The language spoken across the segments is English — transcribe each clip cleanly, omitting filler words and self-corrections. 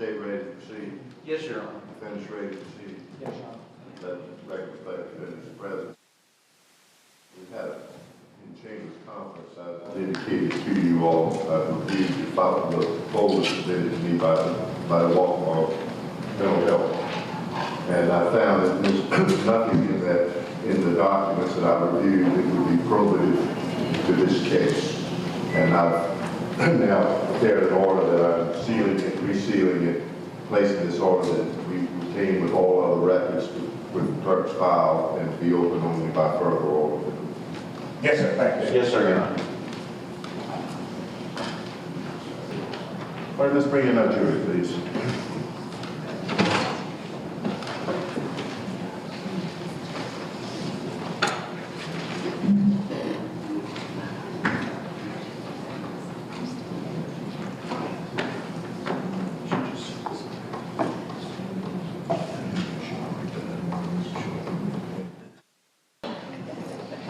State ready to proceed? Yes, Your Honor. Finish ready to proceed? Yes, Your Honor. Let the record reflect that Mr. President. We've had in Chambers Conference, I've indicated to you all, I've reviewed the proposal submitted to me by the law firm mental health. And I found that there's nothing in the documents that I reviewed that would be probative to this case. And I've now prepared an order that I'm sealing it, resealing it, placing this order that we retain with all other records with the clerk's file and be open only by further order. Yes, sir. Thank you. Yes, sir, Your Honor. All right, let's bring in our jury, please.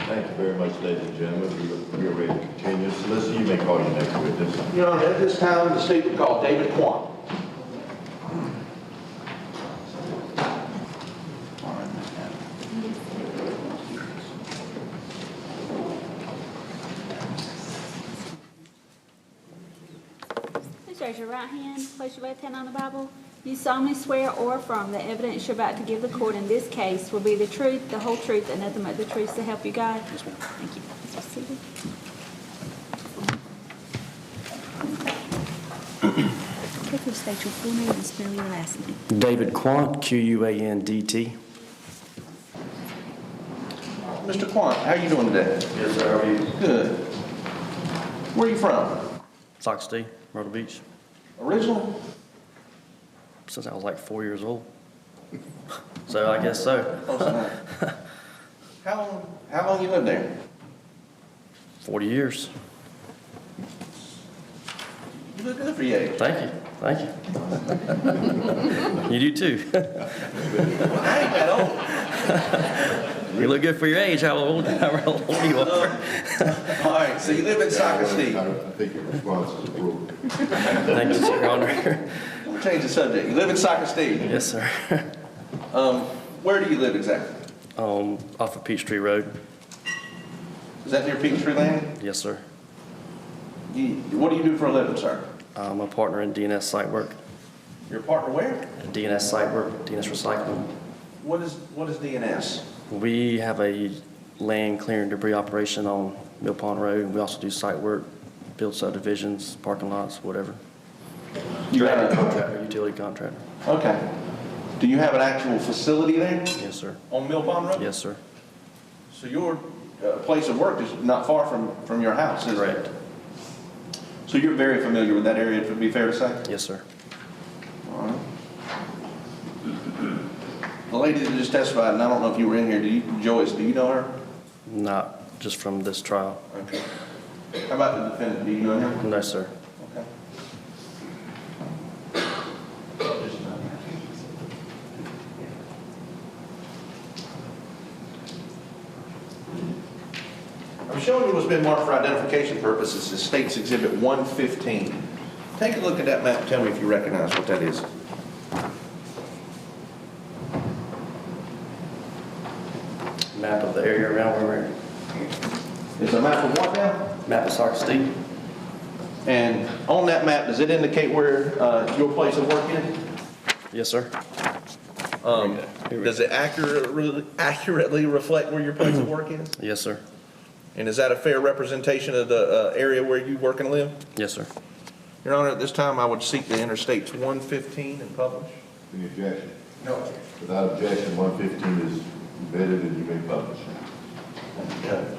Thank you very much, ladies and gentlemen. We are ready to continue. Solicitor, you may call your next witness. Your Honor, at this time, the state will call David Quandt. Please raise your right hand, place your left hand on the Bible. You solemnly swear or affirm the evidence you're about to give the court in this case will be the truth, the whole truth, and nothing but the truth to help you God? Yes, ma'am. Thank you. Please be seated. Please state your full name and spell your last name. David Quandt, Q-U-A-N-D-T. Mr. Quandt, how are you doing today? Yes, sir. How are you? Good. Where are you from? Soxty, Myrtle Beach. Original? Since I was like 4 years old. So I guess so. Close enough. How long you lived there? 40 years. You look good for your age. Thank you. Thank you. You do too. I ain't that old. You look good for your age. How old you are. All right, so you live in Sockasty. I think your response is approved. Thank you, Your Honor. We'll change the subject. You live in Sockasty. Yes, sir. Where do you live exactly? Off of Peachtree Road. Is that near Peachtree Landing? Yes, sir. What do you do for a living, sir? I'm a partner in DNS site work. Your partner where? DNS site work, DNS recycling. What is DNS? We have a land clearing debris operation on Mill Pond Road. We also do site work, build subdivisions, parking lots, whatever. You got Contractor, utility contractor. Okay. Do you have an actual facility there? Yes, sir. On Mill Pond Road? Yes, sir. So your place of work is not far from your house, is it? Correct. So you're very familiar with that area, it would be fair to say? Yes, sir. All right. The lady that just testified, and I don't know if you were in here, Joyce, do you know her? Not just from this trial. Okay. How about the defendant, do you know him? No, sir. Okay. I'm showing you what's been marked for identification purposes as State's Exhibit 115. Take a look at that map and tell me if you recognize what that is. Map of the area around where we're It's a map of what now? Map of Soxty. And on that map, does it indicate where your place of work is? Yes, sir. Does it accurately reflect where your place of work is? Yes, sir. And is that a fair representation of the area where you work and live? Yes, sir. Your Honor, at this time, I would seek the Interstates 115 and publish. Any objection? No. Without objection, 115 is vetted and you may publish. Judge.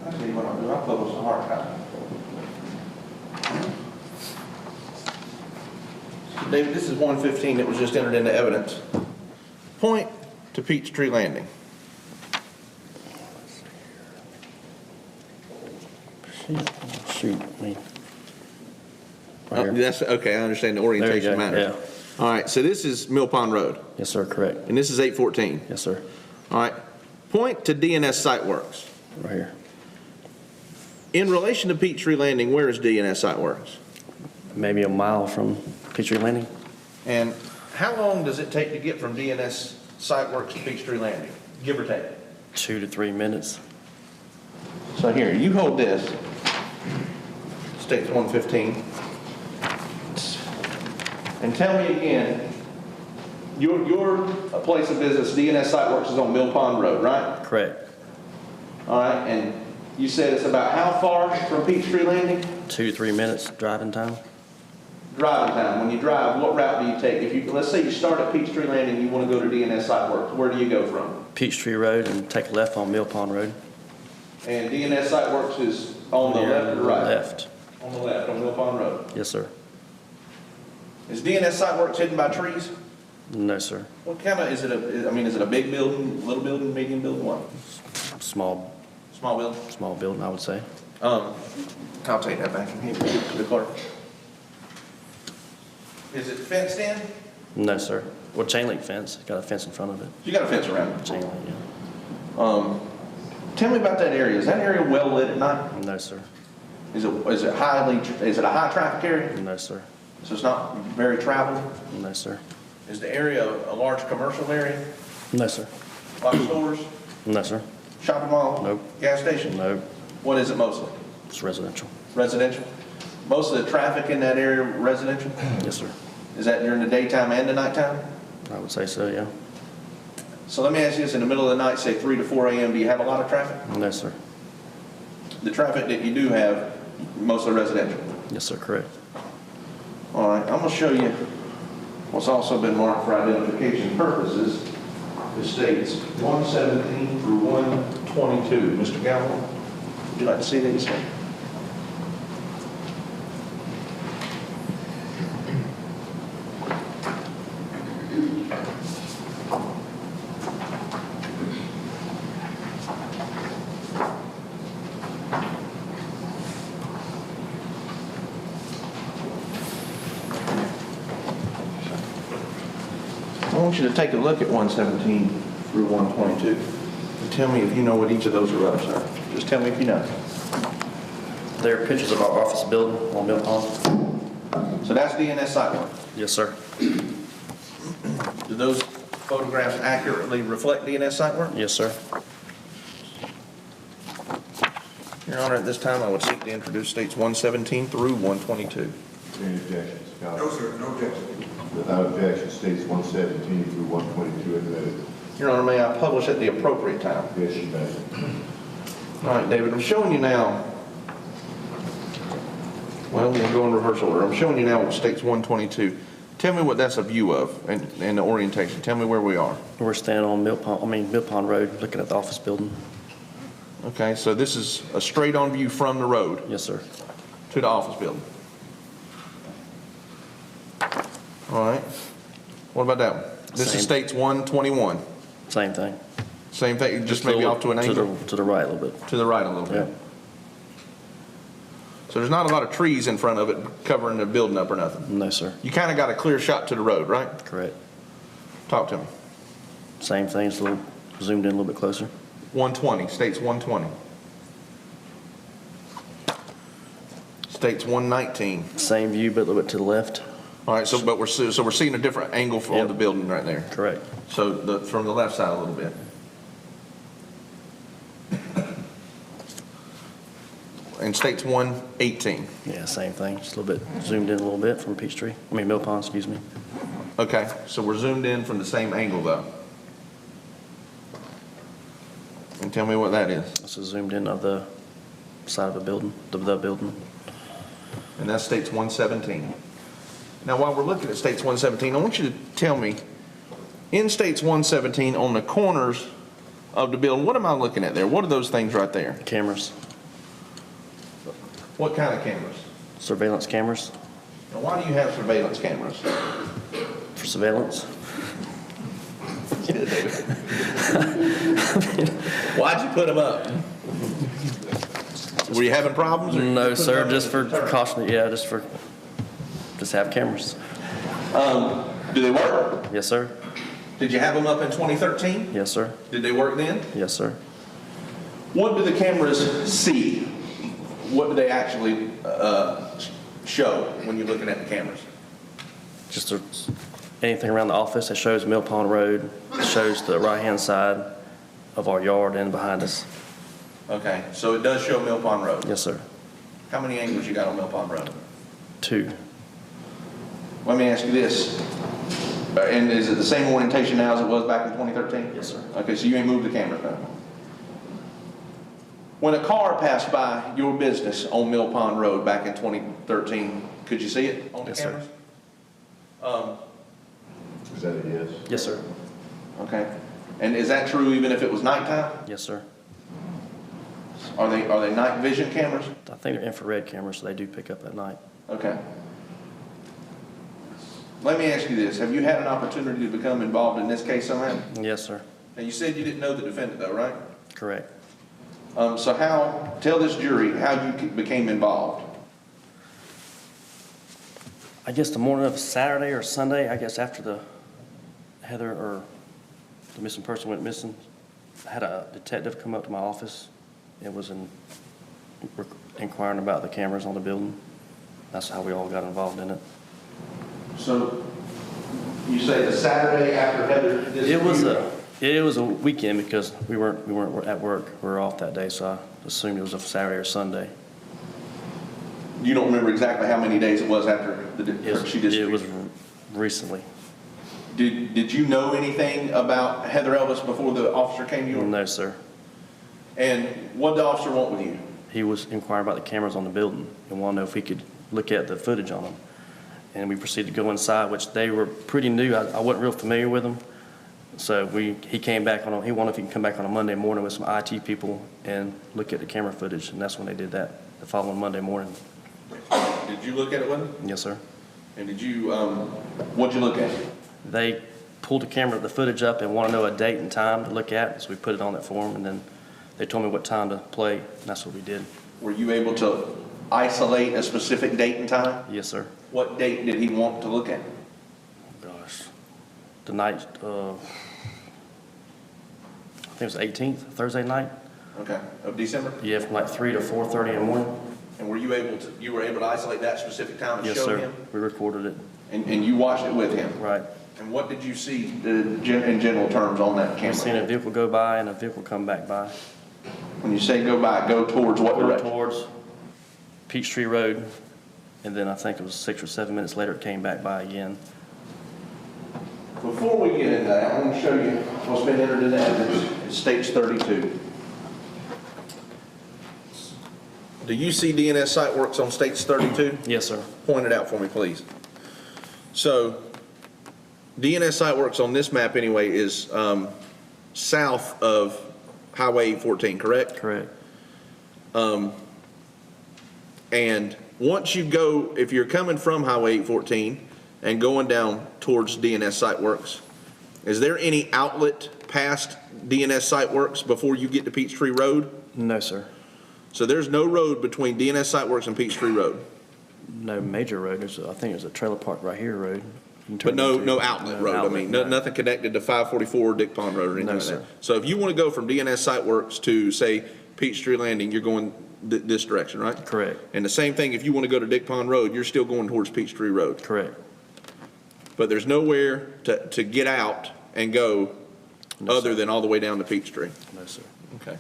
I'll tell you what I'll do, I'll publish the hard copy. David, this is 115 that was just entered into evidence. Point to Peachtree Landing. Shoot, me. Right here. That's, okay, I understand the There you orientation go, matters. yeah. All right, so this is Mill Pond Road, Yes, sir, correct. and this is 814. Yes, sir, All right, point to DNS Site Works. right here. In relation to Peachtree Landing, where is DNS Site Works? Maybe a mile from Peachtree Landing. And how long does it take to get from DNS Site Works to Peachtree Landing, give or take? 2 to 3 minutes. So here, you hold this. States 115. And tell me again, your place of business, DNS Site Works, is on Mill Pond Road, right? Correct. All right, and you said it's about how far from Peachtree Landing? 2 to 3 minutes driving time. Driving time. When you drive, what route do you take? If you, let's say you start at Peachtree Landing, you want to go to DNS Site Works, where do you go from? Peachtree Road and take a left on Mill Pond Road. And DNS Site Works is on the left or the right? Left. On the left, on Mill Pond Road. Yes, sir. Is DNS Site Works hidden by trees? No, sir. What kind of, is it a big building, little building, medium building, what? Small Small building? building, I would say. I'll take that back and give it to the clerk. Is it fenced in? No, sir. Well, chain link fence. Got a fence in front of it. You got a fence around it. Chain link, yeah. Tell me about that area. Is that area well lit at night? No, sir. Is it a high traffic area? No, sir. So it's not very traveled? No, sir. Is the area a large commercial area? No, sir. A lot of stores, No, sir. shopping mall? Nope. Gas station? No. What is it mostly? It's residential. Residential? Most of the traffic in that area residential? Yes, sir. Is that during the daytime and the nighttime? I would say so, yeah. So let me ask you this, in the middle of the night, say 3 to 4 a.m., do you have a lot of traffic? No, sir. The traffic that you do have, mostly residential? Yes, sir, correct. All right, I'm going to show you what's also been marked for identification purposes. It states 117 through 122. Mr. Galvin, would you like to see these? I want you to take a look at 117 through 122. And tell me if you know what each of those are of, sir. Just tell me if you know. There are pictures of our office building on Mill Pond. So that's DNS site work. Yes, sir. Do those photographs accurately reflect DNS site work? Yes, sir. Your Honor, at this time, I would seek to introduce states 117 through 122. Any objections, No, Counsel? sir, no objection. Without objection, states 117 through 122 admitted. Your Honor, may I publish at the appropriate time? Yes, you may. All right, David, I'm showing you now. Well, we'll go in reverse order. I'm showing you now what states 122. Tell me what that's a view of and the orientation. Tell me where we are. We're standing on Mill Pond Road, looking at the office building. Okay, so this is a straight-on view from the road Yes, sir. to the office building. All right. What about that one? This is Same. states 121. Same thing. Same thing, just maybe off to an angle? To the right a little bit. To the right a little bit. Yeah. So there's not a lot of trees in front of it covering the building up or nothing. No, sir. You kind of got a clear shot to the road, right? Correct. Talk to me. Same thing, just a little zoomed in a little bit closer. 120, states 120. States 119. Same view, but a little bit to the left. All right, so we're seeing a different angle from Yep. the building right there. Correct. So from the left side a little bit. And states 118. Yeah, same thing. Just a little bit zoomed in a little bit from Peachtree. Mill Pond, excuse me. Okay, so we're zoomed in from the same angle though. And tell me what that is. This is zoomed in of the side of a building, the building. And that's states 117. Now, while we're looking at states 117, I want you to tell me, in states 117, on the corners of the building, what am I looking at there? What are those things right there? Cameras, What kind of cameras? surveillance cameras Now, why do you have surveillance cameras? for surveillance. Get it, David. Why'd you put them up? Were you having problems? or- No, sir, just for precaution, yeah, just have cameras. Do they work? Yes, sir. Did you have them up in 2013? Yes, sir. Did they work then? Yes, sir. What do the cameras see? What do they actually show when you're looking at the cameras? Just anything around the office that shows Mill Pond Road, shows the right-hand side of our yard and behind us. Okay, so it does show Mill Pond Road. Yes, sir. How many angles you got on Mill Pond Road? 2. Let me ask you this. And is it the same orientation now as it was back in 2013? Yes, sir. Okay, so you ain't moved the cameras now. When a car passed by your business on Mill Pond Road back in 2013, could you see it on the Yes, sir. cameras? Is that a yes? Yes, sir. Okay. And is that true even if it was nighttime? Yes, sir. Are they night vision cameras? I think they're infrared cameras, so they do pick up at night. Okay. Let me ask you this. Have you had an opportunity to become involved in this case somehow? Yes, sir. Now, you said you didn't know the defendant though, right? Correct. So tell this jury how you became involved. I guess the morning of Saturday or Sunday, I guess after the Heather or the missing person went missing, I had a detective come up to my office and was inquiring about the cameras on the building. That's how we all got involved in it. So you say the Saturday after Heather disappeared? It was a weekend because we weren't at work. We were off that day, so I assumed it was a Saturday or Sunday. You don't remember exactly how many days it was after she disappeared? It was recently. Did you know anything about Heather Elvis before the officer came to you? No, sir. And what did the officer want with you? He was inquiring about the cameras on the building and wanted to know if we could look at the footage on them. And we proceeded to go inside, which they were pretty new. I wasn't real familiar with them. So he came back he wanted if he could come back on a Monday morning with some IT people and look at the camera footage, and that's when they did that, the following Monday morning. Did you look at it with him? Yes, sir. And did you, what'd you look at? They pulled the footage up and wanted to know a date and time to look at, so we put it on that form, and then they told me what time to play, and that's what we did. Were you able to isolate a specific date and time? Yes, sir. What date did he want to look at? Gosh. The night, I think it was 18th, Thursday night. Okay, of December? Yeah, from like 3 to 4:30 in the morning. And were you able to isolate that specific time and Yes, show sir. him? We recorded it. And you watched it with him? Right. And what did you see in general terms on that I seen camera? a vehicle go by and a vehicle come back by. When you say go by, go towards what Go direction? towards Peachtree Road, and then I think it was 6 or 7 minutes later it came back by again. Before we get into that, I want to show you what's been entered in evidence. It states 32. Do you see DNS site works on states 32? Yes, sir. Point it out for me, please. So, DNS site works on this map anyway is south of Highway 814, correct? Correct. And once you go, if you're coming from Highway 814 and going down towards DNS site works, is there any outlet past DNS site works before you get to Peachtree Road? No, sir. So there's no road between DNS site works and Peachtree Road? No major road. I think there's a trailer park right here road. You can But turn no into- outlet no road, outlet, I mean, no. nothing connected to 544 Dick Pond Road or anything No, like that? sir. So if you want to go from DNS site works to, say, Peachtree Landing, you're going this direction, right? Correct. And the same thing, if you want to go to Dick Pond Road, you're still going towards Peachtree Road. Correct. But there's nowhere to get out and go No, other sir. than all the way down to Peachtree. No, sir. Okay.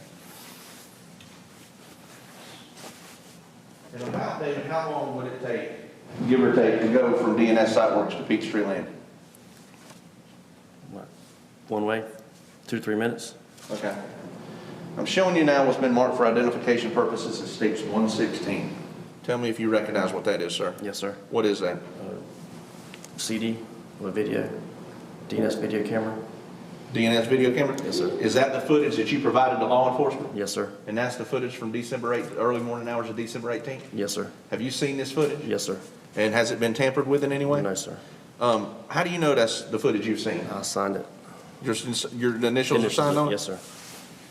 And about, David, how long would it take, give or take, to go from DNS site works to Peachtree Landing? What? One way, 2 to 3 minutes. Okay. I'm showing you now what's been marked for identification purposes. It states 116. Tell me if you recognize what that is, sir. Yes, sir. What is that? CD with video, DNS video camera. DNS video camera? Yes, sir. Is that the footage that you provided to law enforcement? Yes, sir. And that's the footage from December 8th, early morning hours of December 18th? Yes, sir. Have you seen this footage? Yes, sir. And has it been tampered with in any way? No, sir. How do you know that's the footage you've seen? I signed it. Your initials are signed on it? Yes, sir.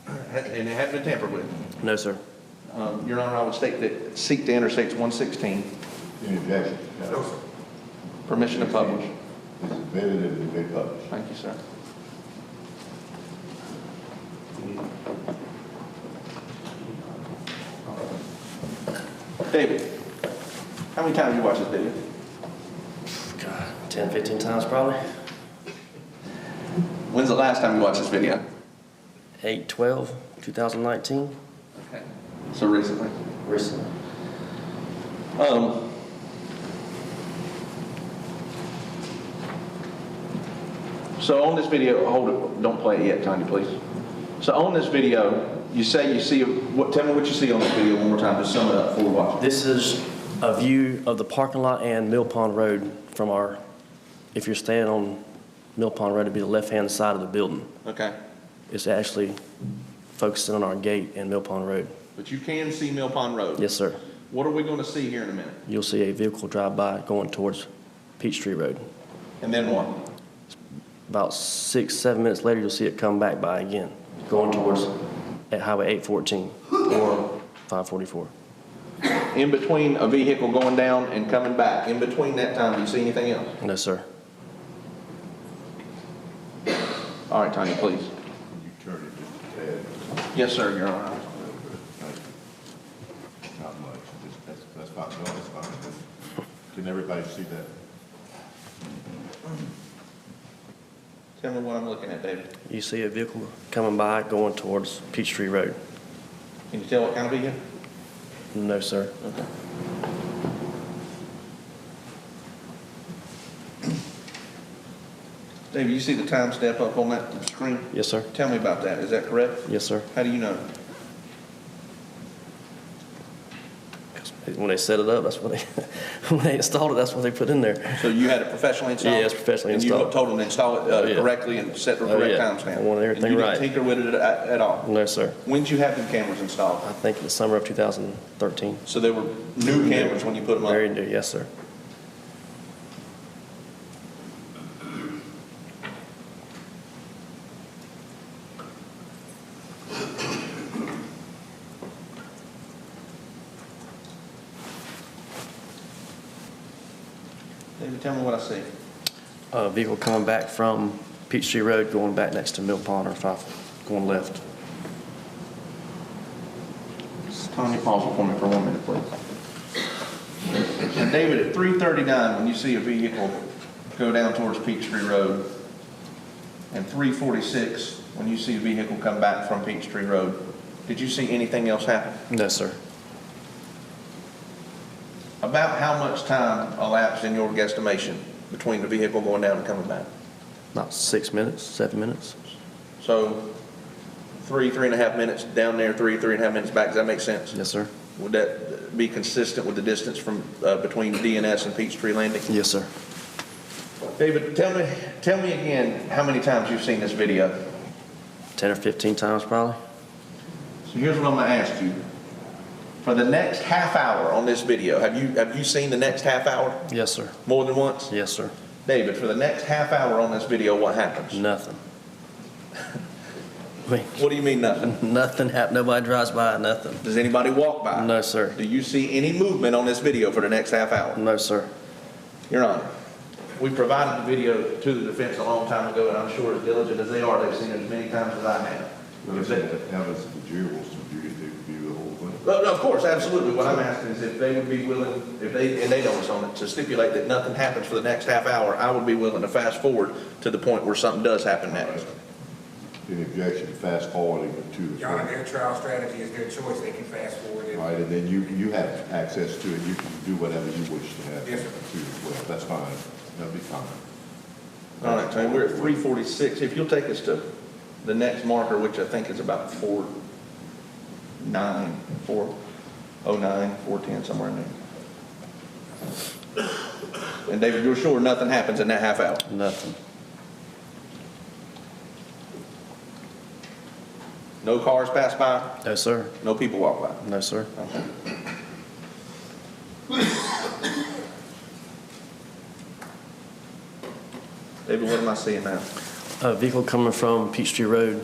And it hasn't been tampered with? No, sir. Your Honor, I would seek to enter states 116. Any objection? No, sir. Permission to publish. It's admitted and it may be published. Thank you, sir. David, how many times have you watched this video? God, 10, 15 times probably. When's the last time you watched this video? 8/12/2019. Okay. So recently. Recently. So on this video, hold it, don't play it yet, Tanya, please. So on this video, you say you see, tell me what you see on this video one more time, just sum it up before we watch it. This is a view of the parking lot and Mill Pond Road from if you're staying on Mill Pond Road, it'd be the left-hand side of the building. Okay. It's actually focusing on our gate and Mill Pond Road. But you can see Mill Pond Road. Yes, sir. What are we going to see here in a minute? You'll see a vehicle drive by going towards Peachtree Road. And then what? About 6, 7 minutes later, you'll see it come back by again, going towards at Highway 814 or 544. In between a vehicle going down and coming back, in between that time, do you see anything else? No, sir. All right, Tanya, please. You turn it just a tad. Yes, sir, Your Honor. Thank you. Not much. That's fine. No, that's fine. Can everybody see that? Tell me what I'm looking at, David. You see a vehicle coming by going towards Peachtree Road? Can you tell what kind of vehicle? No, sir. Okay. David, you see the time step up on that screen? Yes, sir. Tell me about that. Is that correct? Yes, sir. How do you know? When they set it up, that's what they, when they installed it, that's what they put in there. So you had it professionally installed? Yeah, it's professionally installed. And you told them to install it Oh, yeah. correctly and set the Oh, correct yeah. timestamp? I wanted everything right. And you didn't tinker with it at all? No, sir. When did you have the cameras installed? I think in the summer of 2013. So they were new cameras when you put them up? Very new, yes, sir. David, tell me what I see. A vehicle coming back from Peachtree Road, going back next to Mill Pond or going left. Tony, pause for me for 1 minute, please. And David, at 3:39, when you see a vehicle go down towards Peachtree Road, and 3:46, when you see a vehicle come back from Peachtree Road, did you see anything else happen? No, sir. About how much time elapsed in your guesstimation between the vehicle going down and coming back? About 6 minutes, 7 minutes. So 3.5 minutes down there, 3.5 minutes back. Does that make sense? Yes, sir. Would that be consistent with the distance from between DNS and Peachtree Landing? Yes, sir. David, tell me again how many times you've seen this video. 10 or 15 times probably. So here's what I'm going to ask you. For the next half hour on this video, have you seen the next half hour Yes, sir. more than once? Yes, sir. David, for the next half hour on this video, what happens? Nothing. I mean, What do you mean nothing? nothing happened. Nobody drives by, nothing. Does anybody walk by? No, sir. Do you see any movement on this video for the next half hour? No, sir. Your Honor, we provided the video to the defense a long time ago, and I'm sure as diligent as they are, they've seen it as many times as I have. Now, that's the jury wants to view the whole thing. No, of course, absolutely. What I'm asking is if they would be willing, and they don't own it, to stipulate that nothing happens for the next half hour, I would be willing to fast forward to the point where something does happen next. Any objection to fast forwarding it to the Your Honor, front? their trial strategy is their choice. They can fast forward it. Right, and then you have access to it, you can do whatever you wish to have. Yes, sir. Well, that's fine, that'll be fine. All right, Tony, we're at 3:46. If you'll take us to the next marker, which I think is about 4:09, 4:10, somewhere in there. And David, you're sure nothing happens in that half hour? Nothing. No cars pass by? No, sir. No people walk by? No, sir. Okay. David, what am I seeing now? A vehicle coming from Peachtree Road,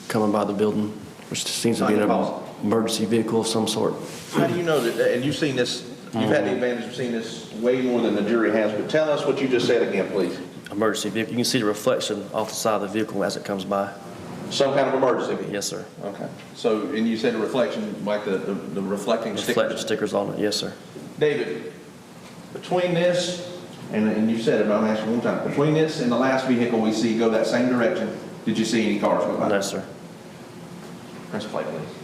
coming by the building, which seems to be Tanya, in a... pause. emergency vehicle of some sort. How do you know that, and you've seen this, you've had the advantage of seeing this way more than the jury has, but tell us what you just said again, please. Emergency vehicle, you can see the reflection off the side of the vehicle as it comes by. Some kind of emergency vehicle? Yes, sir. Okay. So, and you said a reflection, like the reflecting Reflective stickers? stickers on it, yes, sir. David, between this, and you said it, but I'm asking one time, between this and the last vehicle we see go that same direction, did you see any cars go by? No, sir. Press play, please.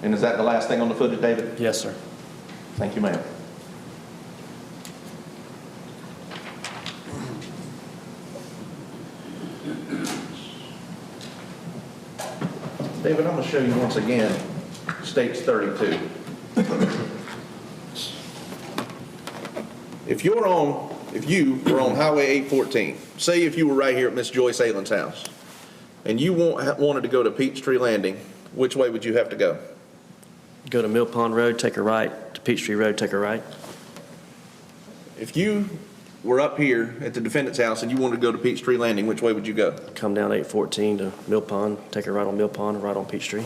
And is that the last thing on the footage, David? Yes, sir. Thank you, ma'am. David, I'm going to show you once again, States 32. If you were on Highway 814, say if you were right here at Miss Joyce Aylin's house, and you wanted to go to Peachtree Landing, which way would you have to go? Go to Mill Pond Road, take a right, to Peachtree Road, take a right. If you were up here at the defendant's house and you wanted to go to Peachtree Landing, which way would you go? Come down 814 to Mill Pond, take a right on Mill Pond, right on Peachtree.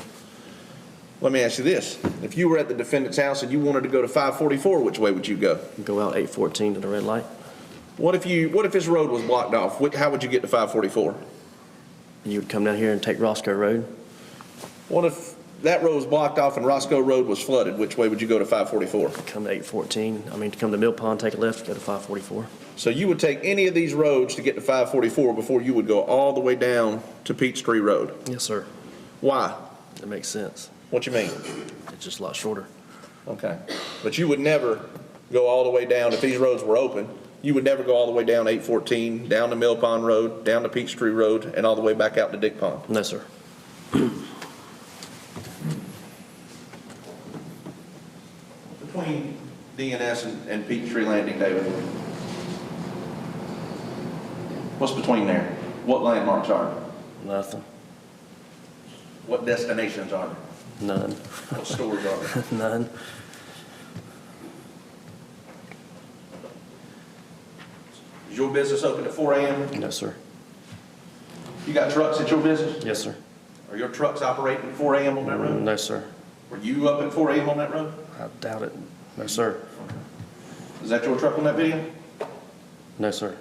Let me ask you this. If you were at the defendant's house and you wanted to go to 544, which way would you go? Go out 814 to the red light. What if this road was blocked off? How would you get to 544? You would come down here and take Roscoe Road. What if that road was blocked off and Roscoe Road was flooded? Which way would you go to 544? Come to 814, to come to Mill Pond, take a left, go to 544. So you would take any of these roads to get to 544 before you would go all the way down to Peachtree Road? Yes, sir. Why? That makes sense. What you mean? It's just a lot shorter. Okay. But you would never go all the way down, if these roads were open, you would never go all the way down 814, down to Mill Pond Road, down to Peachtree Road, and all the way back out to Dick Pond? No, sir. Between DNS and Peachtree Landing, David, what's between there? What landmarks are there? Nothing. What destinations are there? None. What stores are there? None. Is your business open at 4 a.m.? No, sir. You got trucks at your business? Yes, sir. Are your trucks operating at 4 a.m. on that road? No, sir. Were you up at 4 a.m. on that road? I doubt it. No, sir. Is that your truck on that video? No, sir.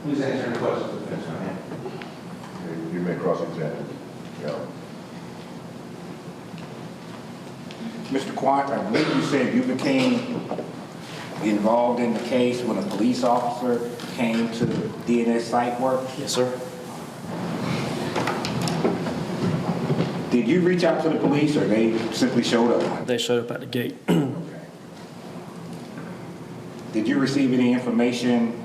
Please answer any questions. You may cross-examine. Yeah. Mr. Quandt, I believe you said you became involved in the case when a police officer came to DNS site work. Yes, sir. Did you reach out to the police or they simply showed up? They showed up at the gate. Okay. Did you receive any information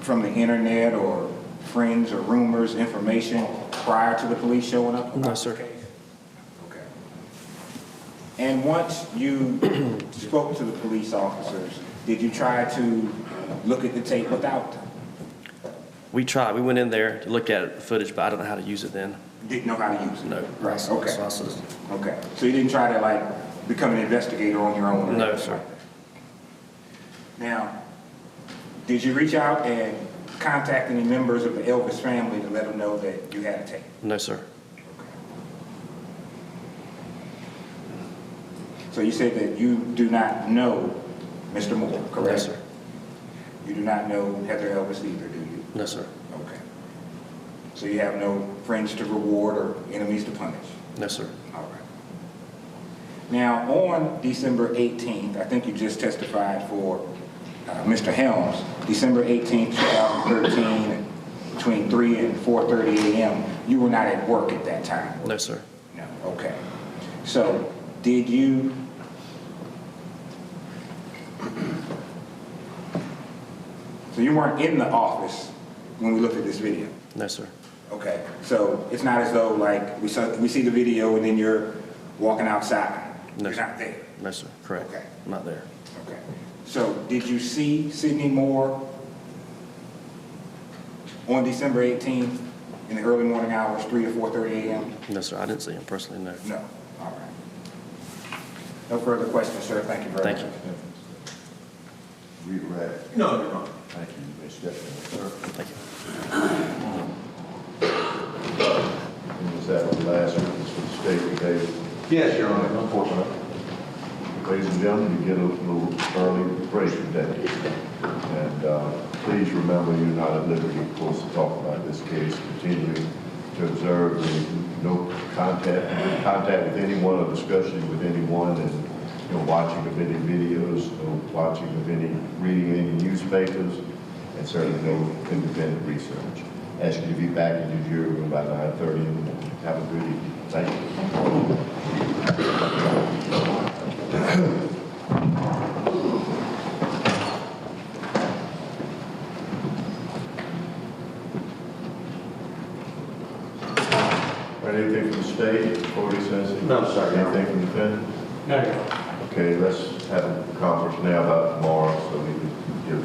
from the internet or friends or rumors, information prior to the police showing up? No, sir. Okay. And once you spoke to the police officers, did you try to look at the tape without them? We tried. We went in there to look at the footage, but I don't know how to use it then. Didn't know how to use it? No. Right, So okay. I said, Okay. So you didn't try to become an investigator on your own? or No, anything sir. like that? Now, did you reach out and contact any members of the Elvis family to let them know that you had a tape? no, sir. So you said that you do not know Mr. Moore, correct? No, sir. You do not know Heather Elvis either, do you? No, sir. Okay. So you have no friends to reward or enemies to punish? No, sir. All right. Now, on December 18th, I think you just testified for Mr. Helms, December 18th, 2013, between 3 and 4:30 a.m., you were not at work at that time? No, sir. No, okay. So, did you... So you weren't in the office when we looked at this video? No, sir. Okay, so it's not as though we see the video and then you're walking outside? No, You're sir. not there? No, sir. Correct. Okay. I'm not there. Okay. So did you see Sidney Moore on December 18th in the early morning hours, 3 to 4:30 a.m.? No, sir. I didn't see him personally, no. No. All right. No further questions, sir. Thank you very much. Thank you. redirect. No, Your Honor. Thank you, Ms. Stephanie. Sir. Thank you. And was that the last witness for the state today? Yes, Your Honor, unfortunately. Ladies and gentlemen, you get a little early break today. And please remember, you're not at liberty, of course, to talk about this case, continuing to observe no contact with anyone or discussion with anyone, and watching of any videos, no watching of any, reading any newspapers, and certainly no independent research. Ask you to be back in your jury room by 9:30 in the morning. Have a good evening. Thank you. Anything from the state, Corey says? No, sir. Anything from the defendant? No, Your Honor. Okay, let's have a conference now about tomorrow so we can give